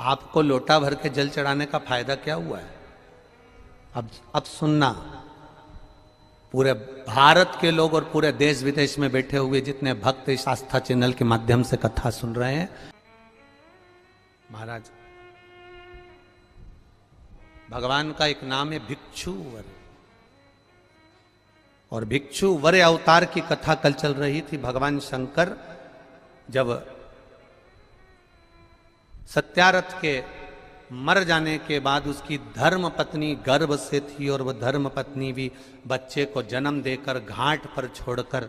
आपको लोटा भर के जल चढ़ाने का फायदा क्या हुआ है? अब सुनना, पूरे भारत के लोग और पूरे देश विदेश में बैठे हुए जितने भक्त इस आस्था चैनल के माध्यम से कथा सुन रहे हैं, महाराज भगवान का एक नाम है भिक्षुवर, और भिक्षुवर अवतार की कथा कल चल रही थी। भगवान शंकर जब सत्यारथ के मर जाने के बाद उसकी धर्म पत्नी गर्भ से थी, और वह धर्म पत्नी भी बच्चे को जन्म देकर घाट पर छोड़कर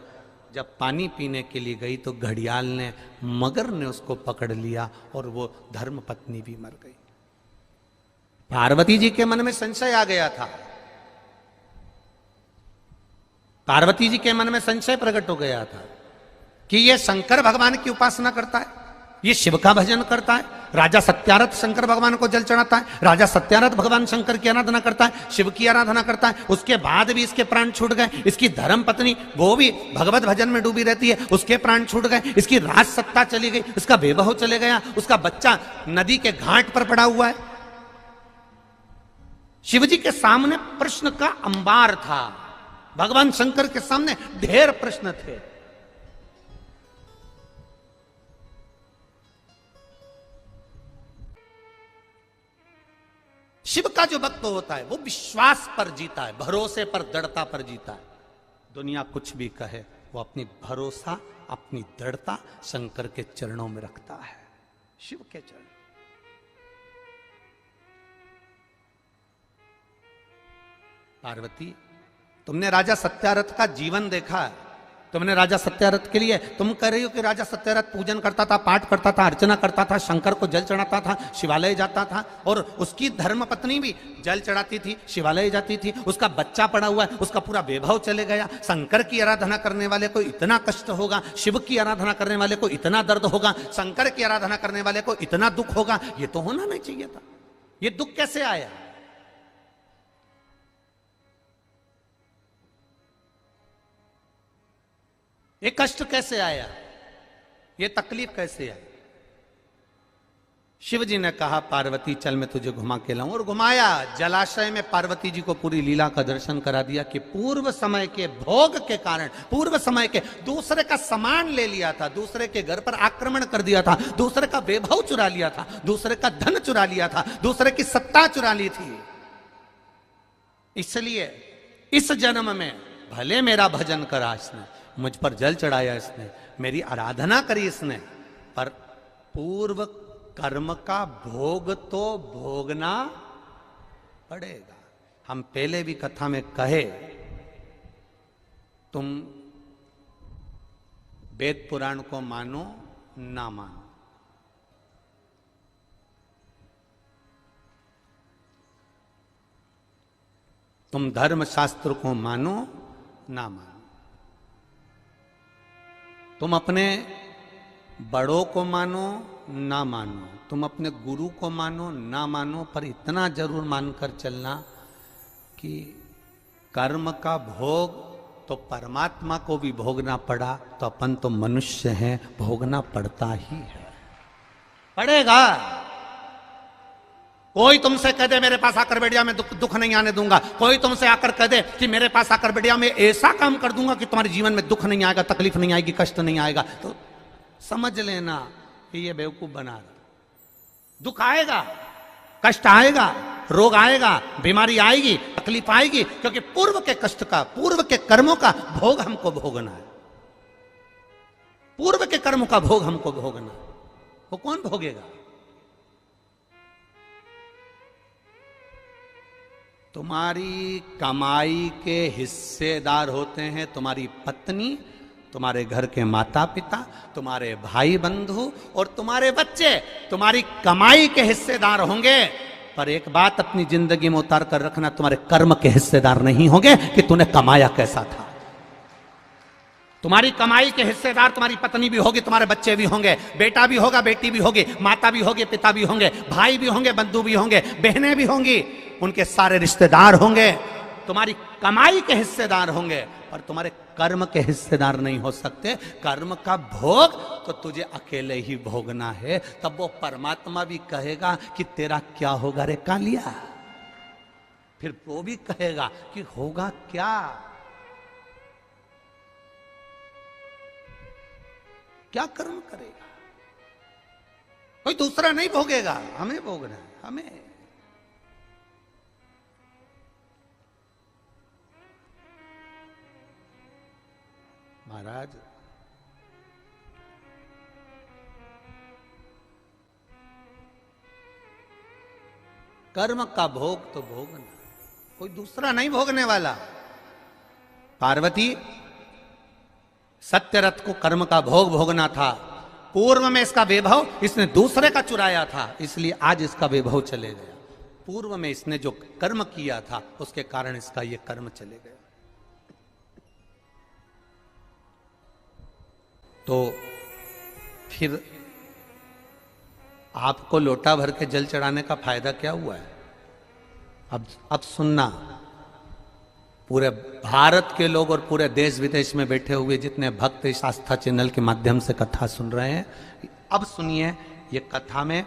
जब पानी पीने के लिए गई तो घड़ियाल ने, मगर ने उसको पकड़ लिया और वो धर्म पत्नी भी मर गई। पार्वती जी के मन में संशय आ गया था, पार्वती जी के मन में संशय प्रकट हो गया था कि ये शंकर भगवान की उपासना करता है, ये शिव का भजन करता है। राजा सत्यारथ शंकर भगवान को जल चढ़ाता है, राजा सत्यारथ भगवान शंकर की आराधना करता है, शिव की आराधना करता है। उसके बाद भी इसके प्राण छूट गए। इसकी धर्म पत्नी वो भी भगवत भजन में डूबी रहती है, उसके प्राण छूट गए। इसकी राज सत्ता चली गई, उसका वैभव चले गया, उसका बच्चा नदी के घाट पर पड़ा हुआ है। शिव जी के सामने प्रश्न का अंबार था, भगवान शंकर के सामने ढेर प्रश्न थे। शिव का जो भक्त होता है वो विश्वास पर जीता है, भरोसे पर, दृढ़ता पर जीता है। दुनिया कुछ भी कहे, वो अपनी भरोसा, अपनी दृढ़ता शंकर के चरणों में रखता है, शिव के चरण। पार्वती, तुमने राजा सत्यारथ का जीवन देखा है, तुमने राजा सत्यारथ के लिए, तुम कह रही हो कि राजा सत्यारथ पूजन करता था, पाठ करता था, अर्चना करता था, शंकर को जल चढ़ाता था, शिवालय जाता था, और उसकी धर्म पत्नी भी जल चढ़ाती थी, शिवालय जाती थी। उसका बच्चा पड़ा हुआ है, उसका पूरा वैभव चले गया। शंकर की आराधना करने वाले को इतना कष्ट होगा, शिव की आराधना करने वाले को इतना दर्द होगा, शंकर की आराधना करने वाले को इतना दुख होगा। ये तो होना नहीं चाहिए था। ये दुख कैसे आया? ये कष्ट कैसे आया? ये तकलीफ कैसे आई? शिव जी ने कहा, पार्वती चल मैं तुझे घुमा के लाऊं, और घुमाया। जलाशय में पार्वती जी को पूरी लीला का दर्शन करा दिया कि पूर्व समय के भोग के कारण, पूर्व समय के दूसरे का सामान ले लिया था, दूसरे के घर पर आक्रमण कर दिया था, दूसरे का वैभव चुरा लिया था, दूसरे का धन चुरा लिया था, दूसरे की सत्ता चुरा ली थी। इसलिए इस जन्म में भले मेरा भजन करा इसने, मुझ पर जल चढ़ाया इसने, मेरी आराधना करी इसने, पर पूर्व कर्म का भोग तो भोगना पड़ेगा। हम पहले भी कथा में कहे, तुम वेद पुराण को मानो ना मानो, तुम धर्म शास्त्र को मानो ना मानो, तुम अपने बड़ों को मानो ना मानो, तुम अपने गुरु को मानो ना मानो, पर इतना जरूर मानकर चलना कि कर्म का भोग तो परमात्मा को भी भोगना पड़ा, तो अपन तो मनुष्य हैं, भोगना पड़ता ही है, पड़ेगा। कोई तुमसे कह दे मेरे पास आकर बैठ जा, मैं दुख नहीं आने दूंगा। कोई तुमसे आकर कह दे कि मेरे पास आकर बैठ जा, मैं ऐसा काम कर दूंगा कि तुम्हारे जीवन में दुख नहीं आएगा, तकलीफ नहीं आएगी, कष्ट नहीं आएगा, तो समझ लेना कि ये बेवकूफ बना रहा। दुख आएगा, कष्ट आएगा, रोग आएगा, बीमारी आएगी, तकलीफ आएगी, क्योंकि पूर्व के कष्ट का, पूर्व के कर्मों का भोग हमको भोगना है। पूर्व के कर्मों का भोग हमको भोगना, वो कौन भोगेगा? तुम्हारी कमाई के हिस्सेदार होते हैं तुम्हारी पत्नी, तुम्हारे घर के माता पिता, तुम्हारे भाई बंधु और तुम्हारे बच्चे तुम्हारी कमाई के हिस्सेदार होंगे। पर एक बात अपनी जिंदगी में उतार कर रखना, तुम्हारे कर्म के हिस्सेदार नहीं होंगे कि तूने कमाया कैसा था। तुम्हारी कमाई के हिस्सेदार तुम्हारी पत्नी भी होगी, तुम्हारे बच्चे भी होंगे, बेटा भी होगा, बेटी भी होगी, माता भी होगी, पिता भी होंगे, भाई भी होंगे, बंधु भी होंगे, बहनें भी होंगी, उनके सारे रिश्तेदार होंगे, तुम्हारी कमाई के हिस्सेदार होंगे। पर तुम्हारे कर्म के हिस्सेदार नहीं हो सकते। कर्म का भोग तो तुझे अकेले ही भोगना है। तब वो परमात्मा भी कहेगा कि तेरा क्या होगा रे कालिया। फिर वो भी कहेगा कि होगा क्या, क्या कर्म करेगा। कोई दूसरा नहीं भोगेगा, हमें भोगना है, हमें। महाराज कर्म का भोग तो भोगना, कोई दूसरा नहीं भोगने वाला। पार्वती सत्यरथ को कर्म का भोग भोगना था। पूर्व में इसका वैभव इसने दूसरे का चुराया था, इसलिए आज इसका वैभव चले गया। पूर्व में इसने जो कर्म किया था उसके कारण इसका ये कर्म चले गया। तो फिर आपको लोटा भर के जल चढ़ाने का फायदा क्या हुआ है? अब सुनना, पूरे भारत के लोग और पूरे देश विदेश में बैठे हुए जितने भक्त इस आस्था चैनल के माध्यम से कथा सुन रहे हैं, अब सुनिए। ये कथा में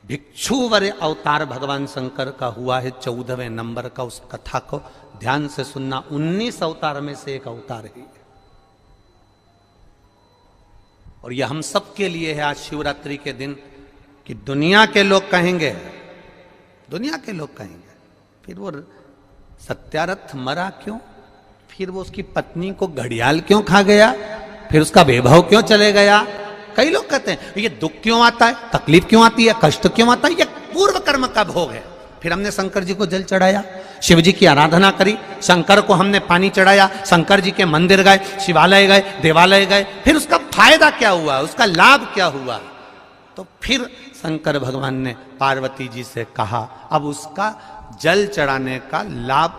भिक्षुवर अवतार भगवान शंकर का हुआ है 14वें नंबर का। उस कथा को ध्यान से सुनना। 19 अवतार में से एक अवतार है और यह हम सब के लिए है आज शिवरात्रि के दिन कि दुनिया के लोग कहेंगे, दुनिया के लोग कहेंगे फिर वो सत्यारथ मरा क्यों, फिर वो उसकी पत्नी को घड़ियाल क्यों खा गया, फिर उसका वैभव क्यों चले गया। कई लोग कहते हैं ये दुख क्यों आता है, तकलीफ क्यों आती है, कष्ट क्यों आता है, ये पूर्व कर्म का भोग है। फिर हमने शंकर जी को जल चढ़ाया, शिव जी की आराधना करी, शंकर को हमने पानी चढ़ाया, शंकर जी के मंदिर गए, शिवालय गए, देवालय गए, फिर उसका फायदा क्या हुआ, उसका लाभ क्या हुआ। तो फिर शंकर भगवान ने पार्वती जी से कहा अब उसका जल चढ़ाने का लाभ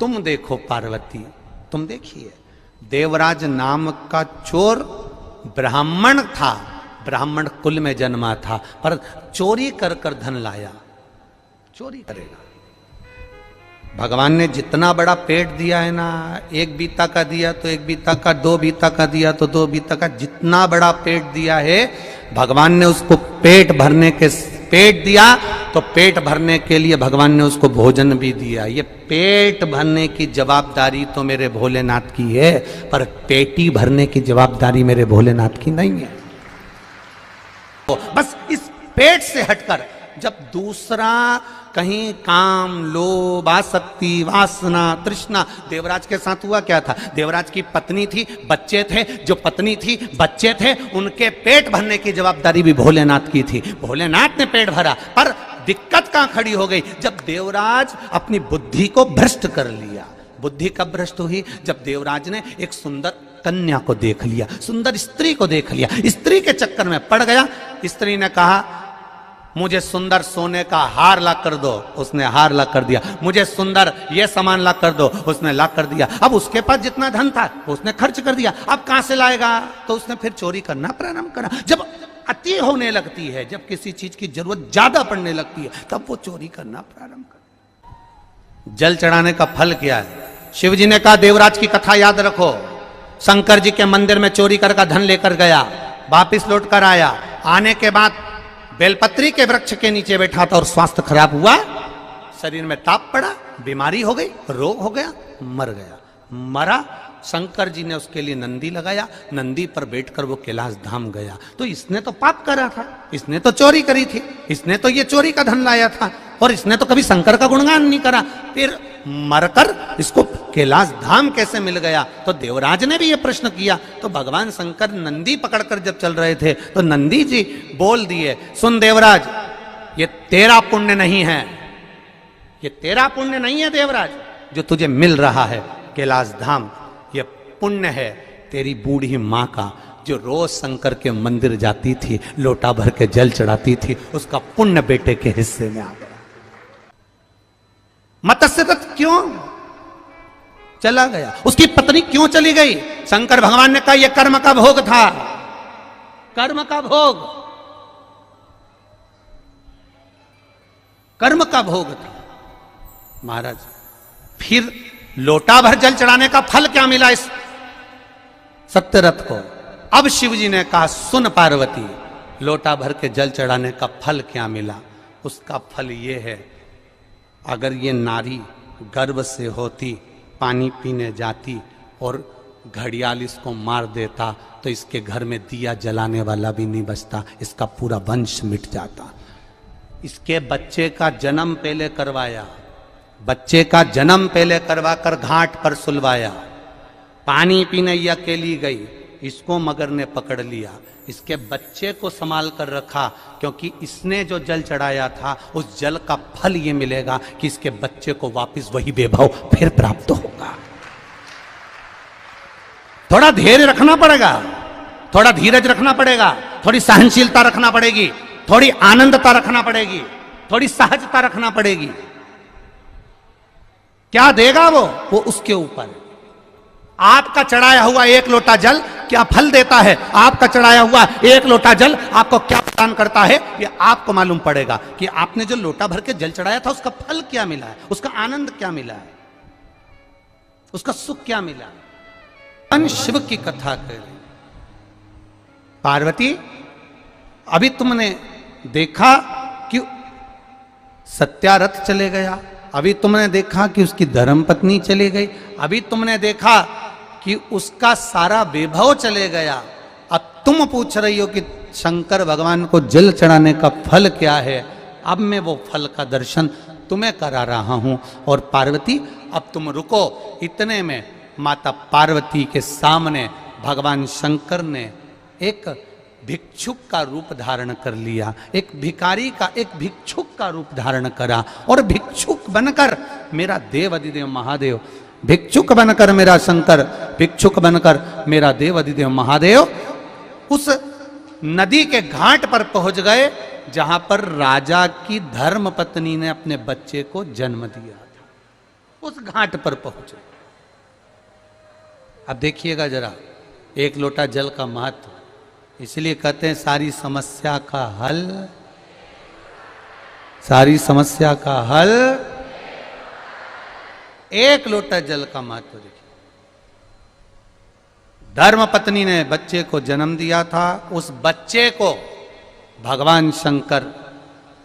तुम देखो पार्वती, तुम देखिए। देवराज नाम का चोर ब्राह्मण था, ब्राह्मण कुल में जन्मा था, पर चोरी कर कर धन लाया। चोरी करेगा। भगवान ने जितना बड़ा पेट दिया है ना, एक बीता का दिया तो एक बीता का, दो बीता का दिया तो दो बीता का, जितना बड़ा पेट दिया है भगवान ने उसको पेट भरने के, पेट दिया तो पेट भरने के लिए भगवान ने उसको भोजन भी दिया। ये पेट भरने की जवाबदारी तो मेरे भोलेनाथ की है, पर पेटी भरने की जवाबदारी मेरे भोलेनाथ की नहीं है। तो बस इस पेट से हटकर जब दूसरा कहीं काम, लोभ, आसक्ति, वासना, तृष्णा, देवराज के साथ हुआ क्या था? देवराज की पत्नी थी, बच्चे थे, जो पत्नी थी, बच्चे थे, उनके पेट भरने की जवाबदारी भी भोलेनाथ की थी। भोलेनाथ ने पेट भरा, पर दिक्कत कहां खड़ी हो गई? जब देवराज अपनी बुद्धि को भ्रष्ट कर लिया। बुद्धि कब भ्रष्ट हुई? जब देवराज ने एक सुंदर कन्या को देख लिया, सुंदर स्त्री को देख लिया, स्त्री के चक्कर में पड़ गया। स्त्री ने कहा मुझे सुंदर सोने का हार ला कर दो, उसने हार ला कर दिया। मुझे सुंदर ये सामान ला कर दो, उसने ला कर दिया। अब उसके पास जितना धन था उसने खर्च कर दिया, अब कहां से लाएगा? तो उसने फिर चोरी करना प्रारंभ करा। जब अति होने लगती है, जब किसी चीज की जरूरत ज्यादा पड़ने लगती है, तब वो चोरी करना प्रारंभ कर। जल चढ़ाने का फल क्या है? शिव जी ने कहा देवराज की कथा याद रखो। शंकर जी के मंदिर में चोरी कर का धन लेकर गया, वापिस लौट कर आया। आने के बाद बेलपत्री के वृक्ष के नीचे बैठा था और स्वास्थ्य खराब हुआ, शरीर में ताप पड़ा, बीमारी हो गई, रोग हो गया, मर गया। मरा, शंकर जी ने उसके लिए नंदी लगाया, नंदी पर बैठकर वो कैलाश धाम गया। तो इसने तो पाप करा था, इसने तो चोरी करी थी, इसने तो ये चोरी का धन लाया था, और इसने तो कभी शंकर का गुणगान नहीं करा। फिर मरकर इसको कैलाश धाम कैसे मिल गया? तो देवराज ने भी ये प्रश्न किया। तो भगवान शंकर नंदी पकड़कर जब चल रहे थे तो नंदी जी बोल दिए, सुन देवराज, ये तेरा पुण्य नहीं है, ये तेरा पुण्य नहीं है देवराज, जो तुझे मिल रहा है कैलाश धाम, ये पुण्य है तेरी बूढ़ी माँ का, जो रोज शंकर के मंदिर जाती थी, लोटा भर के जल चढ़ाती थी, उसका पुण्य बेटे के हिस्से में आ गया। मत्स्य दत्त क्यों चला गया? उसकी पत्नी क्यों चली गई? शंकर भगवान ने कहा यह कर्म का भोग था, कर्म का भोग, कर्म का भोग था। महाराज फिर लोटा भर जल चढ़ाने का फल क्या मिला इस सत्यरथ को। अब शिव जी ने कहा, सुन पार्वती, लोटा भर के जल चढ़ाने का फल क्या मिला? उसका फल ये है, अगर ये नारी गर्भ से होती, पानी पीने जाती और घड़ियाल इसको मार देता तो इसके घर में दिया जलाने वाला भी नहीं बचता, इसका पूरा वंश मिट जाता। इसके बच्चे का जन्म पहले करवाया, बच्चे का जन्म पहले करवा कर घाट पर सुलवाया। पानी पीने ये अकेली गई, इसको मगर ने पकड़ लिया, इसके बच्चे को संभाल कर रखा, क्योंकि इसने जो जल चढ़ाया था उस जल का फल ये मिलेगा कि इसके बच्चे को वापस वही वैभव फिर प्राप्त होगा। थोड़ा धैर्य रखना पड़ेगा, थोड़ा धीरज रखना पड़ेगा, थोड़ी सहनशीलता रखना पड़ेगी, थोड़ी आनंदता रखना पड़ेगी, थोड़ी सहजता रखना पड़ेगी। क्या देगा वो उसके ऊपर। आपका चढ़ाया हुआ एक लोटा जल क्या फल देता है, आपका चढ़ाया हुआ एक लोटा जल आपको क्या प्रदान करता है, ये आपको मालूम पड़ेगा कि आपने जो लोटा भर के जल चढ़ाया था उसका फल क्या मिला है, उसका आनंद क्या मिला है, उसका सुख क्या मिला है। शिव की कथा करें। पार्वती, अभी तुमने देखा कि सत्यारथ चले गया, अभी तुमने देखा कि उसकी धर्मपत्नी चली गई, अभी तुमने देखा कि उसका सारा वैभव चले गया। अब तुम पूछ रही हो कि शंकर भगवान को जल चढ़ाने का फल क्या है। अब मैं वो फल का दर्शन तुम्हें करा रहा हूं। और पार्वती, अब तुम रुको। इतने में माता पार्वती के सामने भगवान शंकर ने एक भिक्षुक का रूप धारण कर लिया, एक भिखारी का, एक भिक्षुक का रूप धारण करा। और भिक्षुक बनकर मेरा देव अधिदेव महादेव, भिक्षुक बनकर मेरा शंकर, भिक्षुक बनकर मेरा देव अधिदेव महादेव उस नदी के घाट पर पहुंच गए जहां पर राजा की धर्म पत्नी ने अपने बच्चे को जन्म दिया था। उस घाट पर पहुंचे। अब देखिएगा जरा एक लोटा जल का महत्व, इसलिए कहते हैं सारी समस्या का हल, सारी समस्या का हल एक लोटा जल का महत्व। देखिए, धर्म पत्नी ने बच्चे को जन्म दिया था, उस बच्चे को भगवान शंकर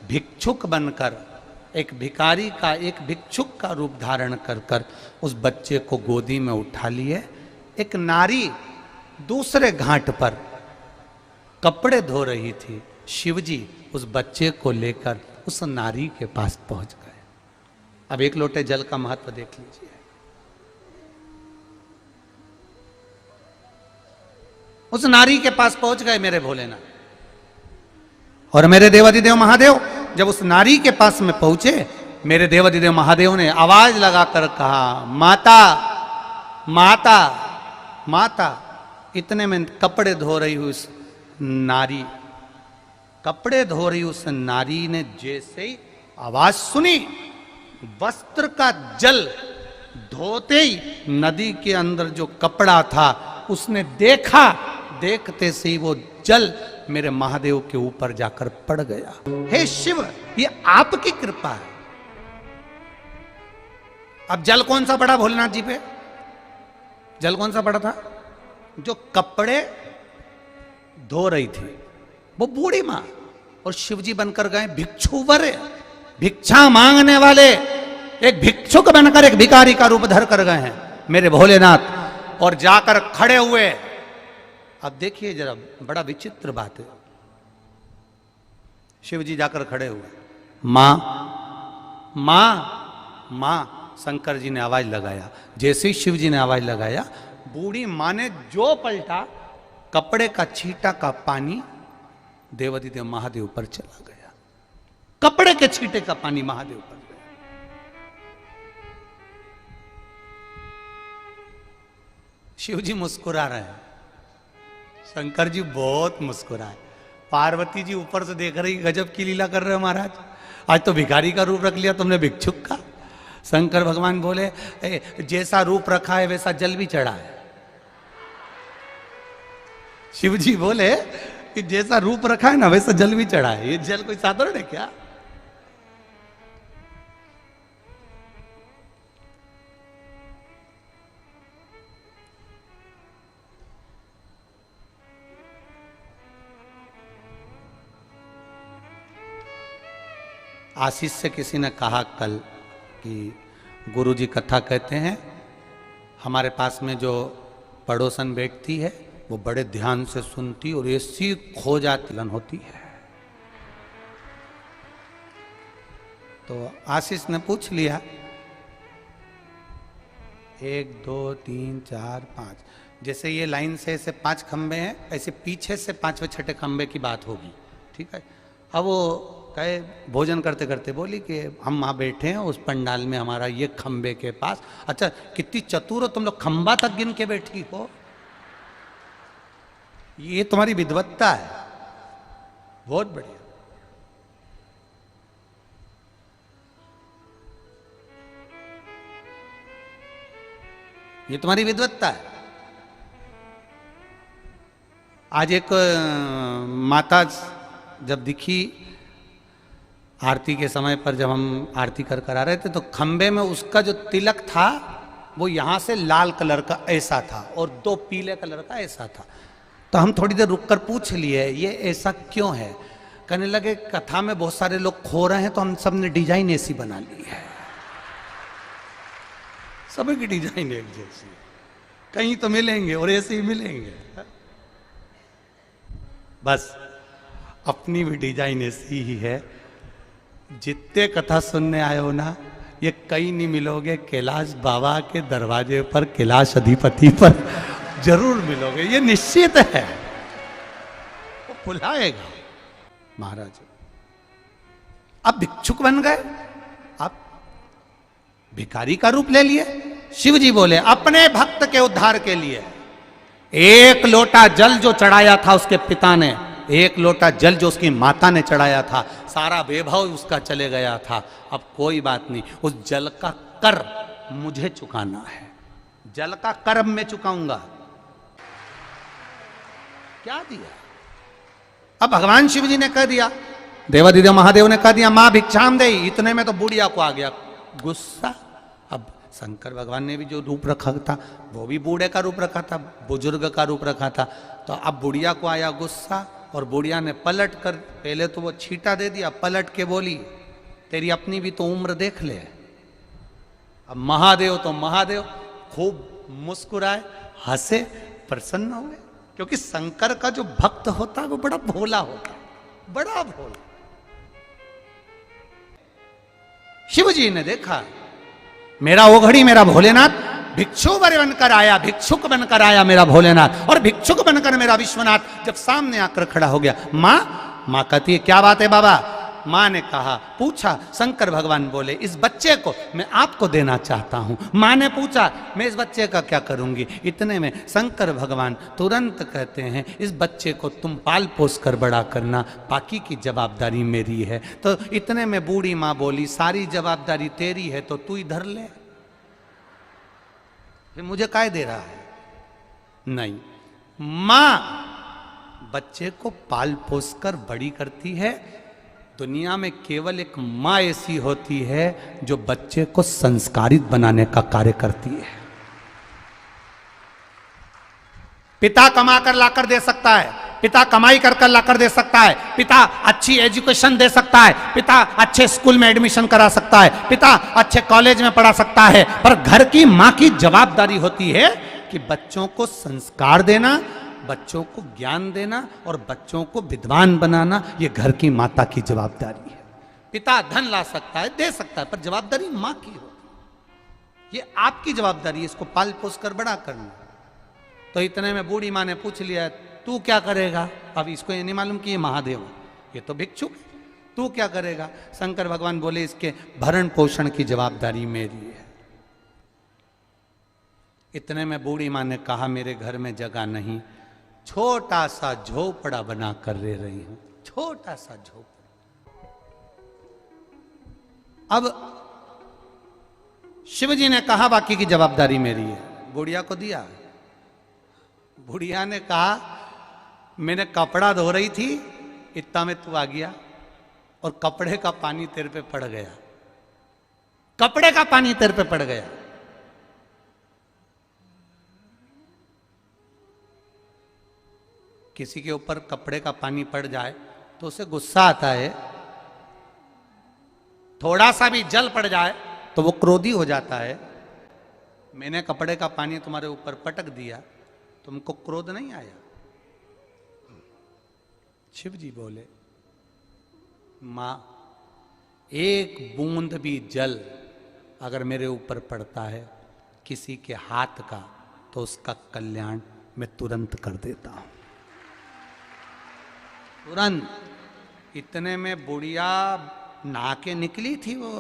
भिक्षुक बनकर, एक भिखारी का, एक भिक्षुक का रूप धारण कर कर उस बच्चे को गोदी में उठा लिए। एक नारी दूसरे घाट पर कपड़े धो रही थी, शिवजी उस बच्चे को लेकर उस नारी के पास पहुंच गए। अब एक लोटे जल का महत्व देख लीजिए। उस नारी के पास पहुंच गए मेरे भोलेनाथ। और मेरे देवाधिदेव महादेव जब उस नारी के पास में पहुंचे, मेरे देवाधिदेव महादेव ने आवाज लगाकर कहा, माता माता माता। इतने में कपड़े धो रही हुई उस नारी, कपड़े धो रही उस नारी ने जैसे ही आवाज सुनी, वस्त्र का जल धोते ही नदी के अंदर जो कपड़ा था उसने देखा, देखते से ही वो जल मेरे महादेव के ऊपर जाकर पड़ गया। हे शिव, ये आपकी कृपा है। अब जल कौन सा पड़ा भोलेनाथ जी पे? जल कौन सा पड़ा था? जो कपड़े धो रही थी वो बूढ़ी मां, और शिवजी बनकर गए भिक्षुवर, भिक्षा मांगने वाले, एक भिक्षुक बनकर एक भिखारी का रूप धर कर गए हैं मेरे भोलेनाथ। और जाकर खड़े हुए। अब देखिए जरा, बड़ा विचित्र बात है। शिवजी जाकर खड़े हुए, मां मां मां। शंकर जी ने आवाज लगाया, जैसे ही शिव जी ने आवाज लगाया, बूढ़ी मां ने जो पलटा, कपड़े का छींटा का पानी देवाधिदेव महादेव पर चला गया। कपड़े के छींटे का पानी महादेव पर गया। शिव जी मुस्कुरा रहे हैं, शंकर जी बहुत मुस्कुराए। पार्वती जी ऊपर से देख रही, गजब की लीला कर रहे हो महाराज, आज तो भिखारी का रूप रख लिया तुमने, भिक्षुक का। शंकर भगवान बोले, जैसा रूप रखा है वैसा जल भी चढ़ा है। शिव जी बोले कि जैसा रूप रखा है ना वैसा जल भी चढ़ा है। ये जल कोई साधारण है क्या? आशीष से किसी ने कहा कल कि गुरुजी कथा कहते हैं, हमारे पास में जो पड़ोसन बैठती है वो बड़े ध्यान से सुनती और ऐसी खो जाती होती है। तो आशीष ने पूछ लिया, 1 2 3 4 5, जैसे ये लाइन से ऐसे 5 खंबे हैं, ऐसे पीछे से 5वें छठे खंबे की बात होगी, ठीक है। अब वो कहे, भोजन करते करते बोली कि हम वहाँ बैठे हैं उस पंडाल में, हमारा ये खंबे के पास। अच्छा, कितनी चतुर हो तुम लोग, खंबा तक गिन के बैठी हो, ये तुम्हारी विद्वत्ता है, बहुत बढ़िया। ये तुम्हारी विद्वत्ता है। आज एक माता जब दिखी आरती के समय पर, जब हम आरती कर आ रहे थे, तो खंबे में उसका जो तिलक था वो यहां से लाल कलर का ऐसा था और 2 पीले कलर का ऐसा था। तो हम थोड़ी देर रुककर पूछ लिए ये ऐसा क्यों है। कहने लगे कथा में बहुत सारे लोग खो रहे हैं तो हम सब ने डिजाइन ऐसी बना ली है, सभी की डिजाइन एक जैसी, कहीं तो मिलेंगे और ऐसे ही मिलेंगे। बस अपनी भी डिजाइन ऐसी ही है। जितने कथा सुनने आए हो ना, ये कहीं नहीं मिलोगे, कैलाश बाबा के दरवाजे पर, कैलाश अधिपति पर जरूर मिलोगे, ये निश्चित है। वो बुलाएगा महाराज। अब भिक्षुक बन गए, अब भिखारी का रूप ले लिए। शिव जी बोले अपने भक्त के उद्धार के लिए 1 लोटा जल जो चढ़ाया था उसके पिता ने, 1 लोटा जल जो उसकी माता ने चढ़ाया था, सारा वैभव उसका चले गया था। अब कोई बात नहीं, उस जल का कर मुझे चुकाना है, जल का कर मैं चुकाऊंगा। क्या दिया? अब भगवान शिव जी ने कह दिया, देवादिदेव महादेव ने कह दिया मां भिक्षाम दे। इतने में तो बुढ़िया को आ गया गुस्सा। अब शंकर भगवान ने भी जो रूप रखा था वो भी बूढ़े का रूप रखा था, बुजुर्ग का रूप रखा था। तो अब बुढ़िया को आया गुस्सा और बुढ़िया ने पलट कर, पहले तो वो छींटा दे दिया, पलट के बोली तेरी अपनी भी तो उम्र देख ले। अब महादेव तो महादेव खूब मुस्कुराए, हंसे, प्रसन्न हुए, क्योंकि शंकर का जो भक्त होता है वो बड़ा भोला होता है, बड़ा भोला। शिव जी ने देखा मेरा ओघड़ी, मेरा भोलेनाथ भिक्षु बनकर आया, भिक्षुक बनकर आया मेरा भोलेनाथ, और भिक्षुक बनकर मेरा विश्वनाथ जब सामने आकर खड़ा हो गया। माँ कहती है क्या बात है बाबा? माँ ने कहा, पूछा, शंकर भगवान बोले इस बच्चे को मैं आपको देना चाहता हूं। माँ ने पूछा मैं इस बच्चे का क्या करूंगी? इतने में शंकर भगवान तुरंत कहते हैं इस बच्चे को तुम पाल पोस कर बड़ा करना, बाकी की जवाबदारी मेरी है। तो इतने में बूढ़ी माँ बोली सारी जवाबदारी तेरी है तो तू इधर ले, फिर मुझे काय दे रहा है? नहीं, माँ बच्चे को पाल पोस कर बड़ी करती है। दुनिया में केवल एक माँ ऐसी होती है जो बच्चे को संस्कारित बनाने का कार्य करती है। पिता कमा कर लाकर दे सकता है, पिता कमाई कर कर लाकर दे सकता है, पिता अच्छी एजुकेशन दे सकता है, पिता अच्छे स्कूल में एडमिशन करा सकता है, पिता अच्छे कॉलेज में पढ़ा सकता है, पर घर की माँ की जवाबदारी होती है कि बच्चों को संस्कार देना, बच्चों को ज्ञान देना और बच्चों को विद्वान बनाना। ये घर की माता की जवाबदारी है। पिता धन ला सकता है, दे सकता है, पर जवाबदारी माँ की होती है। ये आपकी जवाबदारी है इसको पाल पोस कर बड़ा करना। तो इतने में बूढ़ी माँ ने पूछ लिया तू क्या करेगा? अब इसको ये नहीं मालूम कि ये महादेव है, ये तो भिक्षुक है, तू क्या करेगा? शंकर भगवान बोले इसके भरण पोषण की जवाबदारी मेरी है। इतने में बूढ़ी माँ ने कहा मेरे घर में जगह नहीं, छोटा सा झोपड़ा बना कर रह रही हूं, छोटा सा झोपड़ा। अब शिव जी ने कहा बाकी की जवाबदारी मेरी है, बुढ़िया को दिया। बुढ़िया ने कहा मैंने कपड़ा धो रही थी, इतना में तू आ गया और कपड़े का पानी तेरे पे पड़ गया, कपड़े का पानी तेरे पे पड़ गया। किसी के ऊपर कपड़े का पानी पड़ जाए तो उसे गुस्सा आता है, थोड़ा सा भी जल पड़ जाए तो वो क्रोधी हो जाता है। मैंने कपड़े का पानी तुम्हारे ऊपर पटक दिया, तुमको क्रोध नहीं आया? शिव जी बोले, मां, एक बूंद भी जल अगर मेरे ऊपर पड़ता है किसी के हाथ का, तो उसका कल्याण मैं तुरंत कर देता हूं, तुरंत। इतने में बुढ़िया नहा के निकली थी वो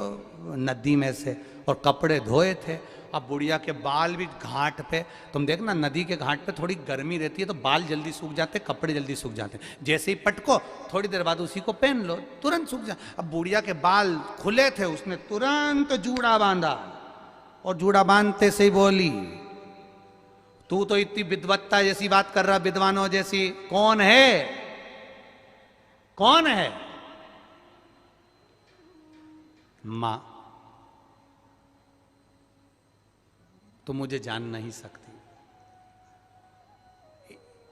नदी में से, और कपड़े धोए थे। अब बुढ़िया के बाल भी घाट पे, तुम देखना नदी के घाट पे थोड़ी गर्मी रहती है तो बाल जल्दी सूख जाते, कपड़े जल्दी सूख जाते। जैसे ही पटको थोड़ी देर बाद उसी को पहन लो, तुरंत सूख जाए। अब बुढ़िया के बाल खुले थे, उसने तुरंत जूड़ा बांधा, और जूड़ा बांधते से ही बोली, तू तो इतनी विद्वत्ता जैसी बात कर रहा, विद्वानों जैसी, कौन है? कौन है? मां, तू मुझे जान नहीं सकती।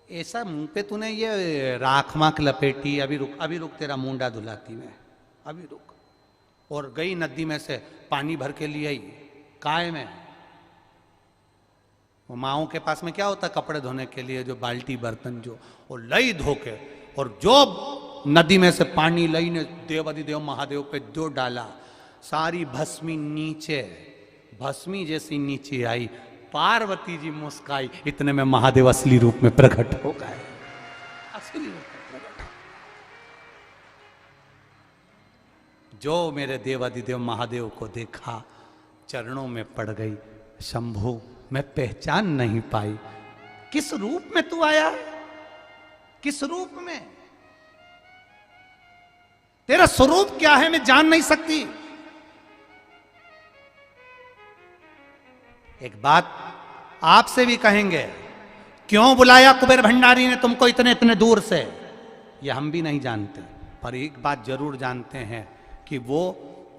ऐसा मुंह पे तूने ये राख माख लपेटी, अभी रुक तेरा मुंडा धुलाती मैं, अभी रुक। और गई नदी में से पानी भर के लिए आई, काय में वो माओं के पास में क्या होता कपड़े धोने के लिए, जो बाल्टी बर्तन जो, वो लई धो के, और जो नदी में से पानी लई ने देवाधिदेव महादेव पे जो डाला, सारी भस्मी नीचे, भस्मी जैसी नीचे आई। पार्वती जी मुस्काई, इतने में महादेव असली रूप में प्रकट हो गए, असली रूप में प्रकट। जो मेरे देवाधिदेव महादेव को देखा, चरणों में पड़ गई, शंभु मैं पहचान नहीं पाई, किस रूप में तू आया, किस रूप में, तेरा स्वरूप क्या है मैं जान नहीं सकती। एक बात आपसे भी कहेंगे, क्यों बुलाया कुबेर भंडारी ने तुमको इतने इतने दूर से, ये हम भी नहीं जानते, पर एक बात जरूर जानते हैं कि वो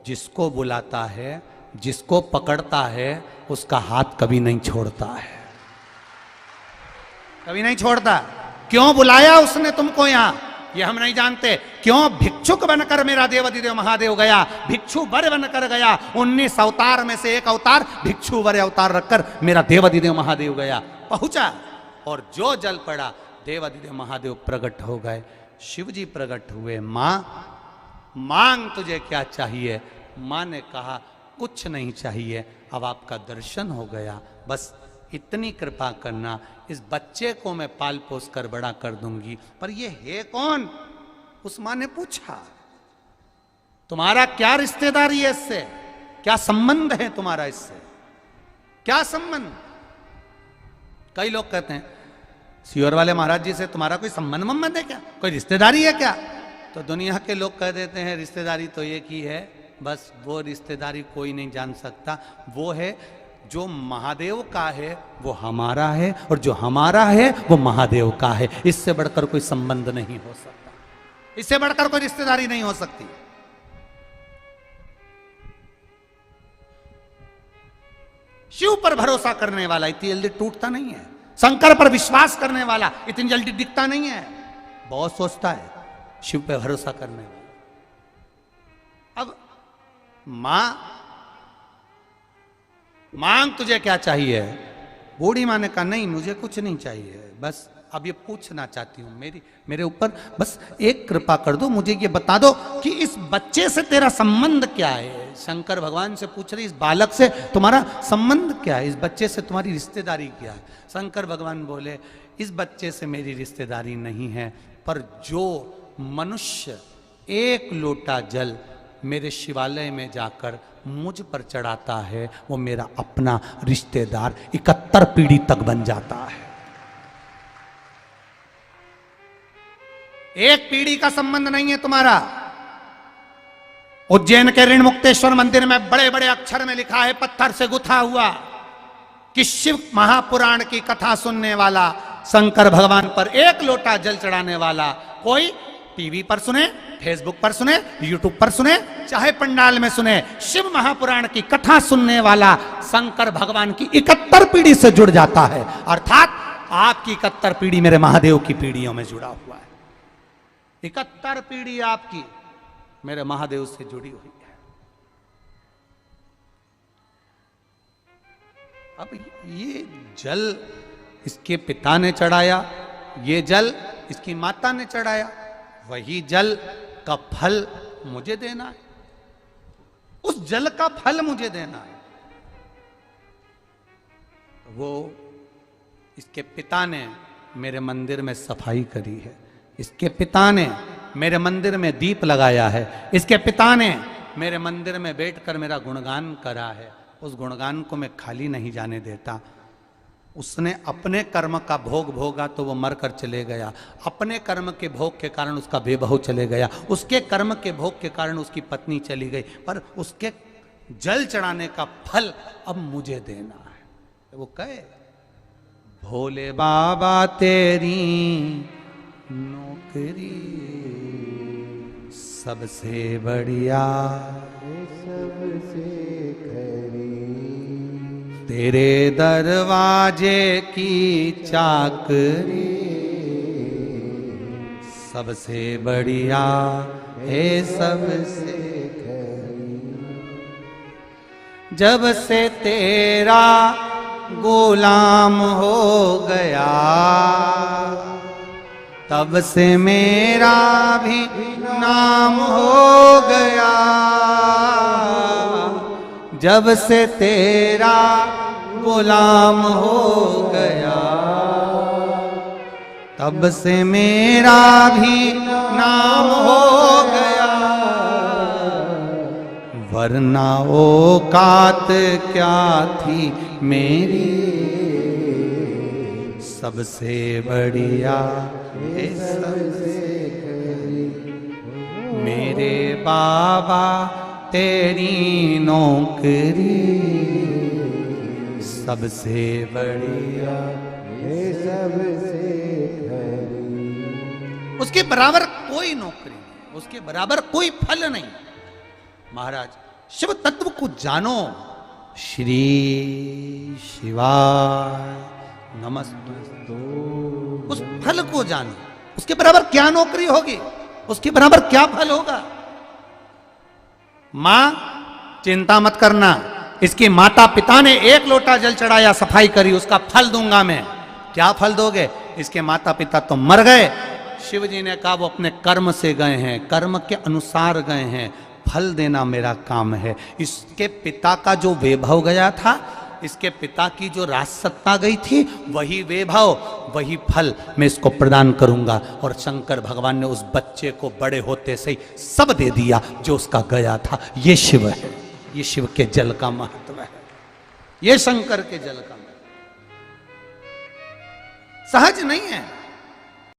जिसको बुलाता है, जिसको पकड़ता है, उसका हाथ कभी नहीं छोड़ता है, कभी नहीं छोड़ता। क्यों बुलाया उसने तुमको यहां, ये हम नहीं जानते। क्यों भिक्षुक बनकर मेरा देवाधिदेव महादेव गया, भिक्षु वर बनकर गया, 19 अवतार में से एक अवतार भिक्षु वर अवतार रखकर मेरा देवाधिदेव महादेव गया, पहुंचा, और जो जल पड़ा देवाधिदेव महादेव प्रकट हो गए, शिव जी प्रकट हुए। मां, मांग तुझे क्या चाहिए? मां ने कहा कुछ नहीं चाहिए, अब आपका दर्शन हो गया, बस इतनी कृपा करना, इस बच्चे को मैं पाल पोस कर बड़ा कर दूंगी। पर ये है कौन? उस मां ने पूछा, तुम्हारा क्या रिश्तेदारी है इससे, क्या संबंध है तुम्हारा इससे, क्या संबंध? कई लोग कहते हैं सियोर वाले महाराज जी से तुम्हारा कोई संबंध है क्या, कोई रिश्तेदारी है क्या? तो दुनिया के लोग कह देते हैं रिश्तेदारी तो एक ही है, बस वो रिश्तेदारी कोई नहीं जान सकता, वो है जो महादेव का है वो हमारा है, और जो हमारा है वो महादेव का है। इससे बढ़कर कोई संबंध नहीं हो सकता, इससे बढ़कर कोई रिश्तेदारी नहीं हो सकती। शिव पर भरोसा करने वाला इतनी जल्दी टूटता नहीं है, शंकर पर विश्वास करने वाला इतनी जल्दी दिखता नहीं है, बहुत सोचता है शिव पे भरोसा करने वाला। अब मां, मांग तुझे क्या चाहिए? बूढ़ी मां ने कहा नहीं मुझे कुछ नहीं चाहिए, बस अब ये पूछना चाहती हूं, मेरे ऊपर बस एक कृपा कर दो, मुझे ये बता दो कि इस बच्चे से तेरा संबंध क्या है। शंकर भगवान से पूछ रही, इस बालक से तुम्हारा संबंध क्या है, इस बच्चे से तुम्हारी रिश्तेदारी क्या है? शंकर भगवान बोले, इस बच्चे से मेरी रिश्तेदारी नहीं है, पर जो मनुष्य एक लोटा जल मेरे शिवालय में जाकर मुझ पर चढ़ाता है, वो मेरा अपना रिश्तेदार 71 पीढ़ी तक बन जाता है। एक पीढ़ी का संबंध नहीं है तुम्हारा। उज्जैन के ऋण मुक्तेश्वर मंदिर में बड़े बड़े अक्षर में लिखा है, पत्थर से गुथा हुआ, कि शिव महापुराण की कथा सुनने वाला, शंकर भगवान पर एक लोटा जल चढ़ाने वाला, कोई टीवी पर सुने, फेसबुक पर सुने, यूट्यूब पर सुने, चाहे पंडाल में सुने, शिव महापुराण की कथा सुनने वाला शंकर भगवान की 71 पीढ़ी से जुड़ जाता है। अर्थात आपकी 71 पीढ़ी मेरे महादेव की पीढ़ियों में जुड़ा हुआ है। 71 पीढ़ी आपकी मेरे महादेव से जुड़ी हुई है। अब ये जल इसके पिता ने चढ़ाया, ये जल इसकी माता ने चढ़ाया, वही जल का फल मुझे देना है, उस जल का फल मुझे देना है। वो इसके पिता ने मेरे मंदिर में सफाई करी है, इसके पिता ने मेरे मंदिर में दीप लगाया है, इसके पिता ने मेरे मंदिर में बैठकर मेरा गुणगान करा है। उस गुणगान को मैं खाली नहीं जाने देता। उसने अपने कर्म का भोग भोगा तो वो मरकर चले गया, अपने कर्म के भोग के कारण उसका बेबहू चले गया, उसके कर्म के भोग के कारण उसकी पत्नी चली गई, पर उसके जल चढ़ाने का फल अब मुझे देना है। वो कहे, भोले बाबा तेरी नौकरी सबसे बढ़िया, सबसे खरी, तेरे दरवाजे की चाकरी सबसे बढ़िया है, सबसे खरी, जब से तेरा गुलाम हो गया तब से मेरा भी नाम हो गया, जब से तेरा गुलाम हो गया तब से मेरा भी नाम हो गया, वरना औकात क्या थी मेरी, सबसे बढ़िया है, सबसे खरी, मेरे बाबा तेरी नौकरी सबसे बढ़िया, ये सबसे खरी। उसके बराबर कोई नौकरी नहीं, उसके बराबर कोई फल नहीं। महाराज शिव तत्व को जानो, श्री शिवाय नमस्तु। उस फल को जानो, उसके बराबर क्या नौकरी होगी, उसके बराबर क्या फल होगा। मां चिंता मत करना, इसकी माता पिता ने एक लोटा जल चढ़ाया, सफाई करी, उसका फल दूंगा मैं। क्या फल दोगे? इसके माता पिता तो मर गए, शिव जी ने कहा वो अपने कर्म से गए हैं, कर्म के अनुसार गए हैं, फल देना मेरा काम है। इसके पिता का जो वैभव गया था, इसके पिता की जो राजसत्ता गई थी, वही वैभव वही फल मैं इसको प्रदान करूंगा। और शंकर भगवान ने उस बच्चे को बड़े होते से ही सब दे दिया जो उसका गया था। ये शिव है, ये शिव के जल का महत्व है, ये शंकर के जल का महत्व सहज नहीं है।